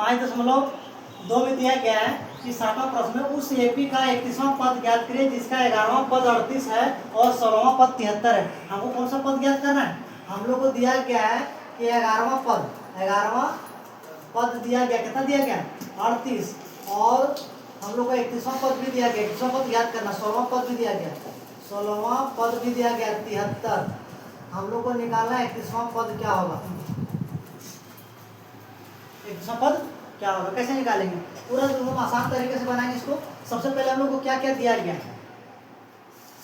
5.2 में दिया गया है कि 7वां प्रश्न में उस एपी का 31वां पद ज्ञात करिए जिसका 11वां पद 38 है और 16वां पद 73 है। हमको कौन सा पद ज्ञात करना है? हम लोग को दिया गया है कि 11वां पद दिया गया, कितना दिया गया? 38, और हम लोग को 31वां पद भी दिया गया, 31वां पद ज्ञात करना, 16वां पद भी दिया गया, 16वां पद भी दिया गया 73। हम लोग को निकालना है 31वां पद क्या होगा। 31वां पद क्या होगा, कैसे निकालेंगे? पूरा हम आसान तरीके से बनाएंगे इसको। सबसे पहले हम लोग को क्या क्या दिया गया?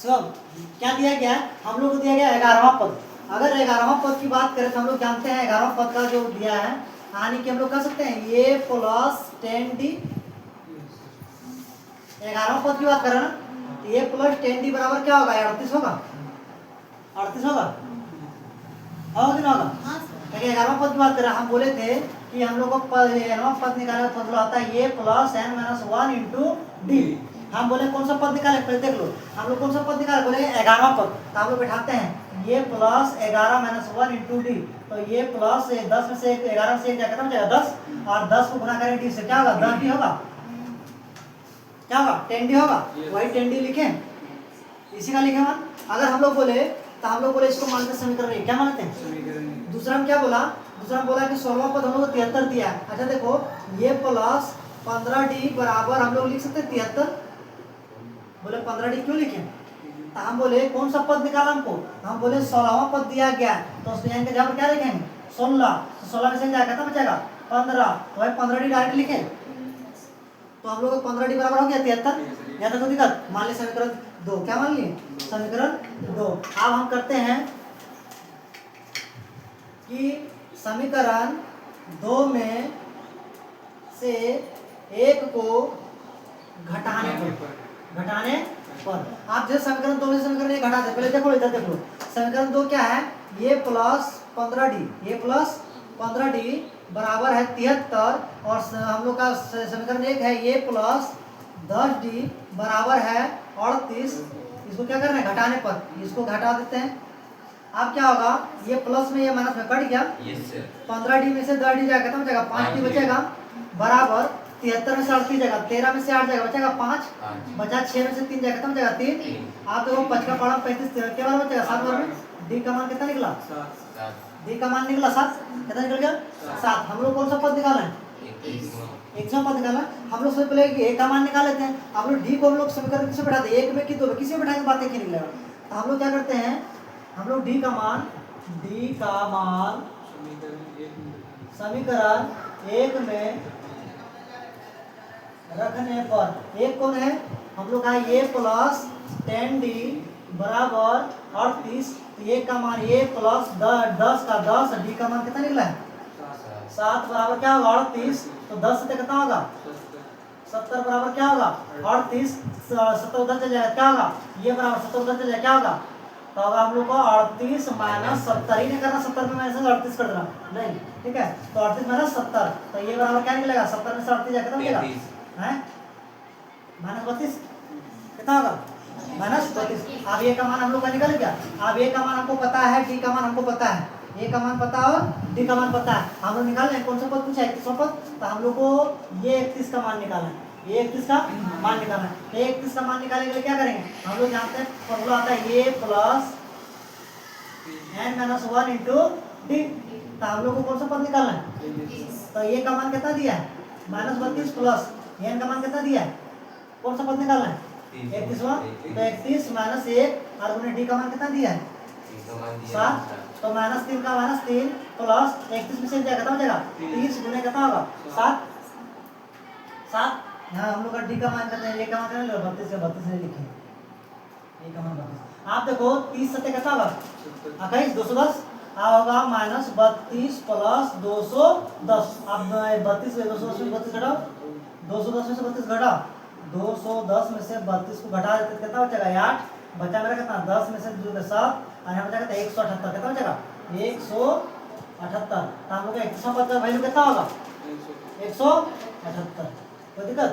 सब क्या दिया गया? हम लोग को दिया गया 11वां पद। अगर 11वां पद की बात करें तो हम लोग जानते हैं 11वां पद का जो दिया है, यानी कि हम लोग कह सकते हैं a + 10d। 11वां पद की बात करें ना, a + 10d बराबर क्या होगा? 38 होगा। 38 होगा कि ना होगा? 11वां पद की बात करें, हम बोले थे कि हम लोग को 11वां पद निकालने का फॉर्मूला आता है a + n - 1 × d। हम बोले कौन सा पद निकाले? पहले देख लो, हम लोग कौन सा पद निकाले? बोले 11वां पद। तो हम लोग बैठाते हैं a + 11 - 1 × d। तो a प्लस 10 में से 11 में से 1 खत्म हो जाएगा 10, और 10 को गुना करें d से, क्या होगा? 10d होगा। क्या होगा? 10d होगा। वही 10d लिखे, इसी का लिखे मान। अगर हम लोग बोले तो हम लोग बोले इसको मानते हैं समीकरण, क्या मानते हैं? दूसरा में क्या बोला? दूसरा में बोला कि 16वां पद हम लोग को 73 दिया है। अच्छा देखो, ये + 15d बराबर हम लोग लिख सकते हैं 73। बोले 15d क्यों लिखे? तो हम बोले कौन सा पद निकाला हमको? हम बोले 16वां पद दिया गया, तो उसमें यहाँ के जगह पर क्या लिखेंगे? 16। तो 16 में से क्या खत्म बचेगा? 15। तो वही 15d डायरेक्ट लिखे, तो हम लोग को 15d बराबर हो गया 73। यहाँ तक तो दिक्कत। मान ली समीकरण 2, क्या मान लिए? समीकरण 2। अब हम करते हैं कि समीकरण 2 में से एक को घटाने पर आप जो समीकरण 2 में समीकरण 1 घटा दे। पहले देखो इधर देख लो, समीकरण 2 क्या है? a + 15d बराबर है 73, और हम लोग का समीकरण 1 है a + 10d बराबर है 38। इसको क्या करना है? घटाने पर। इसको घटा देते हैं। अब क्या होगा? ये प्लस में ये माइनस में कट गया। 15d में से 10d जाएगा, खत्म हो जाएगा, 5d बचेगा बराबर 73 में से 38 जाएगा, 13 में से 8 जाएगा, बचेगा 5, बचा 6 में से 3 जाएगा, खत्म हो जाएगा 3। आप देखो 5 का पारा 35 के बार बचेगा 7 बार में। d का मान कितना निकला? 7। d का मान निकला 7। कितना निकल गया? 7। हम लोग कौन सा पद निकाला है? 1वां पद निकाला। हम लोग सबसे पहले a का मान निकाल लेते हैं। हम लोग d को हम लोग समीकरण किसमें बैठा दे? 1 में कि 2 में? किसी में बैठा के बात एक ही निकलेगा। तो हम लोग क्या करते हैं, हम लोग d का मान समीकरण 1 में रखने पर, एक कौन है? हम लोग का a + 10d बराबर 38। तो 1 का मान a + 10 का 10, d का मान कितना निकला है? 7 बराबर क्या होगा? 38। तो 10 से कितना होगा? 70 बराबर क्या होगा? 38। 70 उधर चल जाएगा, क्या होगा? ये बराबर 70 उधर चल जाएगा, क्या होगा? तो होगा हम लोग को 38 - 70 ही नहीं करना, 70 में से 38 कर देना नहीं, ठीक है? तो 38 - 70, तो ये बराबर क्या निकलेगा? 70 में से 38 जाए कितना मिलेगा? है -32। कितना होगा? -32। अब ये का मान हम लोग का निकल गया। अब ये का मान हमको पता है, डी का मान हमको पता है, ए का मान पता और डी का मान पता है। हम लोग निकाल लें कौन सा पद पूछा? 31वां पद। तो हम लोग को ये 31 का मान निकालना है, ये 31 का मान निकालना है। तो 31 का मान निकालने के लिए क्या करेंगे? हम लोग जानते हैं फॉर्मूला आता है a + n - 1 × d। तो हम लोग को कौन सा पद निकालना है? तो a का मान कितना दिया है? -32 प्लस n का मान कितना दिया है? कौन सा पद निकालना है? 31वां। तो 31 - 1 और उन्हें d का मान कितना दिया है? 7। तो -3 का -3 प्लस 31 में से क्या खत्म हो जाएगा? 30 गुने कितना होगा? 7। यहाँ हम लोग का डी का मान करते हैं, ए का मान करते हैं 32 से 32 नहीं लिखे, ए का मान 32। आप देखो 30 सत्ते कितना होगा? 28, 210 होगा, -32 प्लस 210। अब 32 में 210 में 32 घटाओ, 210 में से 32 घटाओ, 210 में से 32 को घटा देते कितना बचेगा? 8 बचा मेरा कितना? 10 में से 2 7 और यहाँ बचा कितना? 178। कितना बचेगा? 178। तो हम लोग का 31वां पद का वैल्यू कितना होगा? 178। कोई दिक्कत?